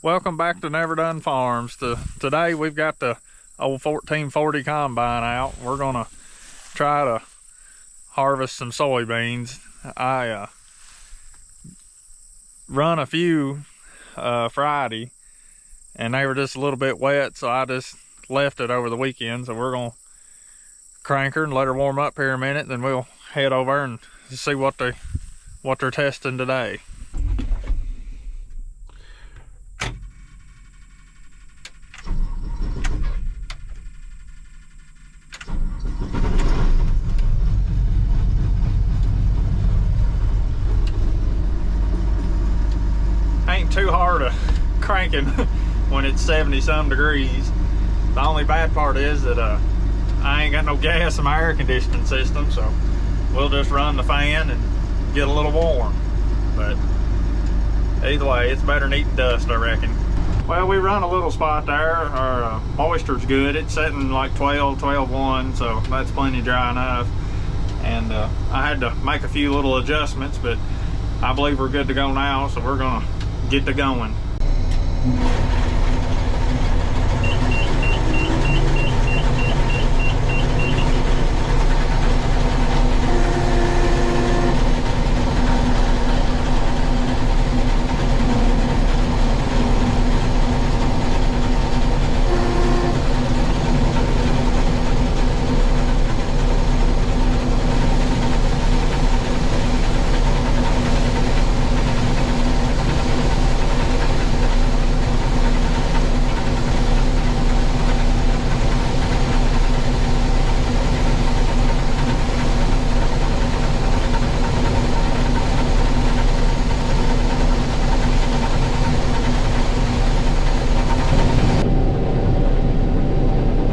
Welcome back to Never Done Farms. Today we've got the old 1440 combine out. We're gonna try to harvest some soybeans. I run a few Friday and they were just a little bit wet, so I just left it over the weekend. So we're gonna crank her and let her warm up here a minute, then we'll head over and see what they're testing today. Ain't too hard to cranking when it's 70 some degrees. The only bad part is that I ain't got no gas in my air conditioning system, so we'll just run the fan and get a little warm. But either way, it's better than eating dust, I reckon. Well, we run a little spot there. Our moisture's good. It's sitting like 12.1, so that's plenty dry enough. And I had to make a few little adjustments, but I believe we're good to go now, so we're gonna get to going.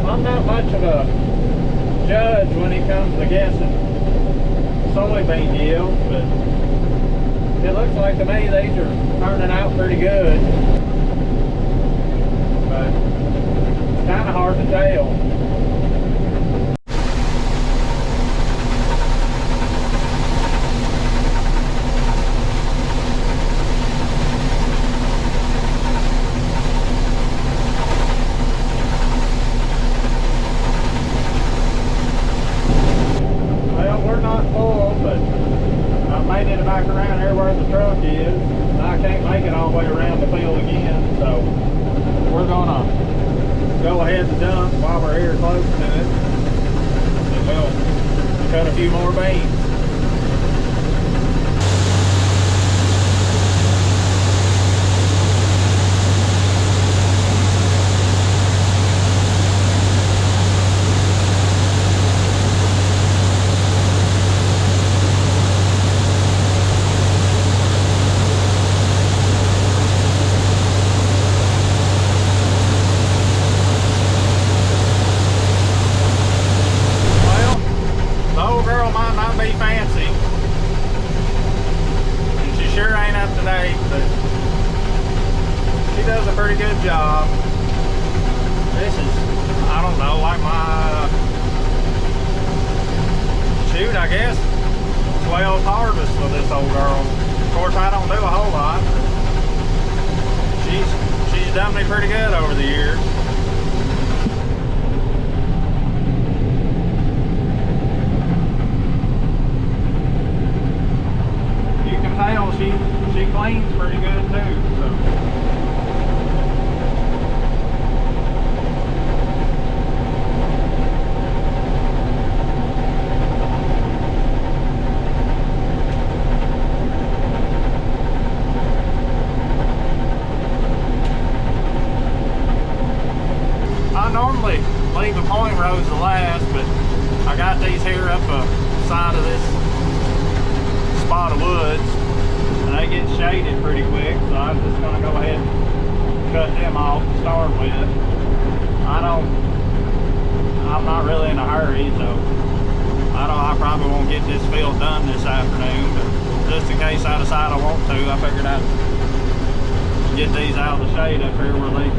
I'm not much of a judge when it comes to guessing soybean yields, but it looks like to me these are turning out pretty good. But it's kind of hard to tell. Back around here where the truck is, and I can't make it all the way around the field again, so we're gonna go ahead and dump while we're here close to it, and we'll cut a few more beans. Fancy, and she sure ain't up to date, but she does a pretty good job. This is, I don't know, like my shoot, I guess 12th harvest for this old girl. Of course, I don't do a whole lot, but she's done me pretty good over the years. She cleans pretty good too, so. I normally leave the point rows to last, but I got these here up the side of this spot of woods. They get shaded pretty quick, so I'm just going to go ahead and cut them off to start with. I'm not really in a hurry, so I probably won't get this field done this afternoon, but just in case I decide I want to, I figured I'd get these out of the shade up here where they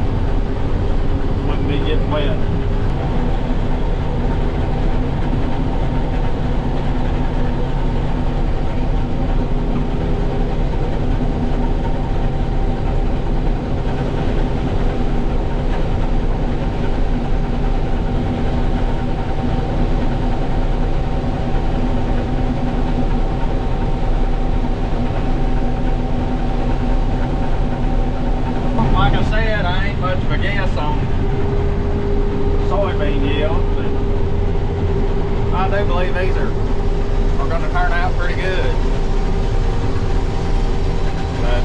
wouldn't be getting wet. ain't much of a guess on soybean yield, but I do believe these are going to turn out pretty good. But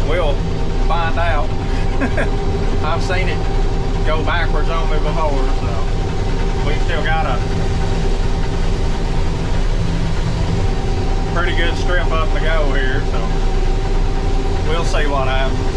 we'll find out. I've seen it go backwards on me before, so we've still got a pretty good strip up to go here, so we'll see what happens.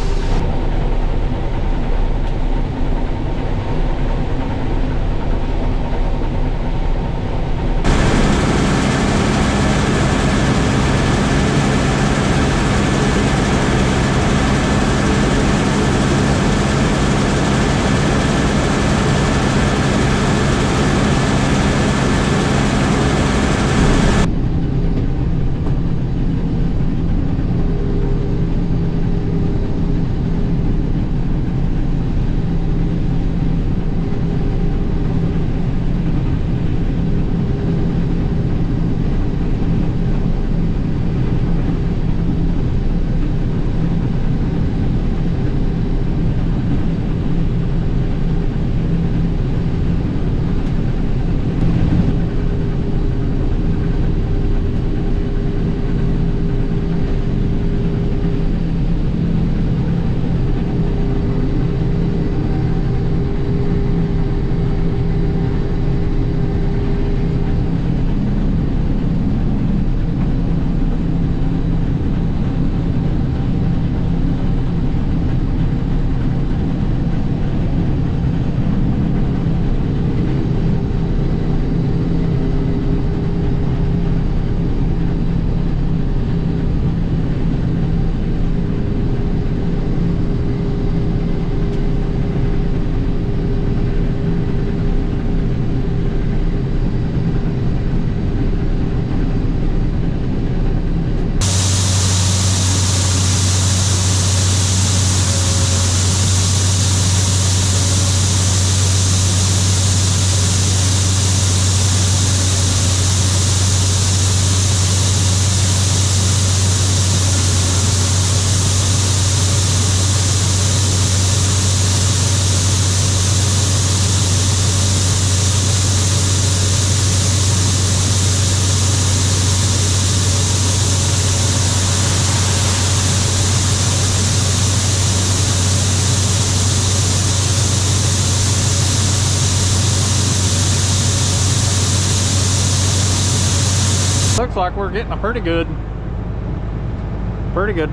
Looks like we're getting a pretty good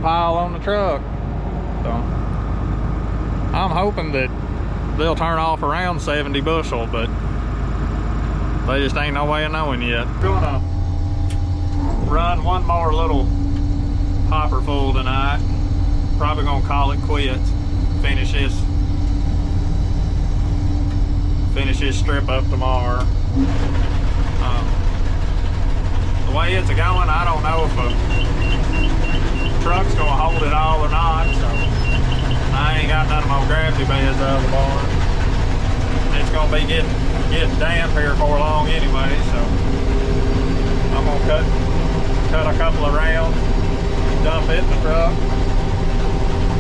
pile on the truck. So I'm hoping that they'll turn off around 70 bushel, but they just ain't no way of knowing yet. We're gonna run one more little hopper full tonight. Probably gonna call it quits. Finish this strip up tomorrow. The way it's going, I don't know if a truck's gonna hold it all or not, so I ain't got none of my gravity beds out of the barn. It's gonna be getting damp here for long anyway, so I'm gonna cut a couple of rounds, dump it in the truck,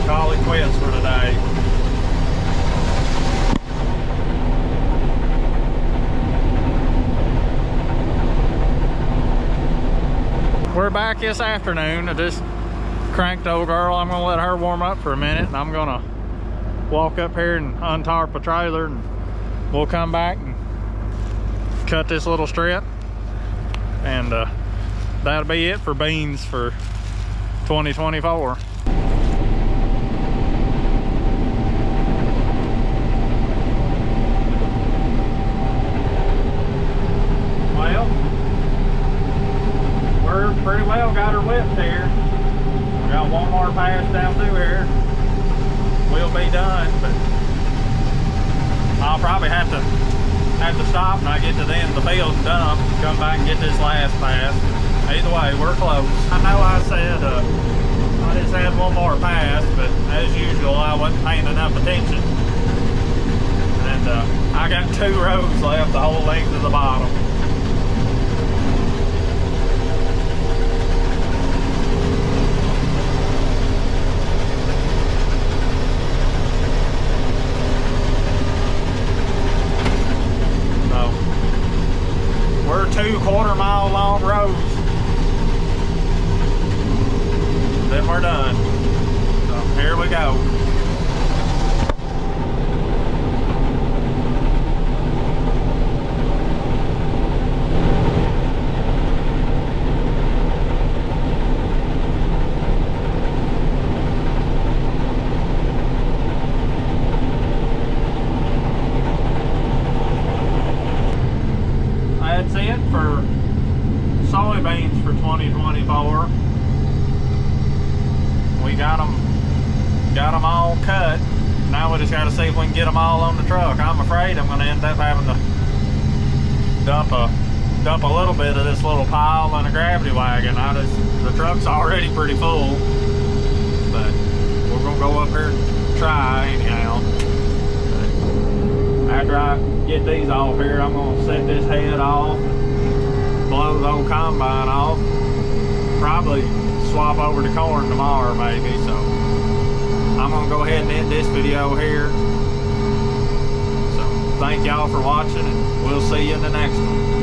call it quits for today. We're back this afternoon. I just cranked old girl. I'm gonna let her warm up for a minute, and I'm gonna walk up here and untarp a trailer, and we'll come back and cut this little strip, and that'll be it for beans for 2024. Well, we're pretty well got her whipped here. We got one more pass down through here. We'll be done, but I'll probably have to stop when I get to the end of the field and dump, come back and get this last pass. Either way, we're close. I know I said I just had one more pass, but as usual, I wasn't paying enough attention. And I got 2 rows left the whole length of the bottom. we're done. So here we go. That's it for soybeans for 2024. We got them all cut. Now we just got to see if we can get them all on the truck. I'm afraid I'm going to end up having to dump a little bit of this little pile in a gravity wagon. The truck's already pretty full, but we're going to go up here and try anyhow. But after I get these off here, I'm going to set this head off, blow the old combine off, probably swap over to corn tomorrow maybe. So I'm going to go ahead and end this video here. So thank y'all for watching, and we'll see you in the next one.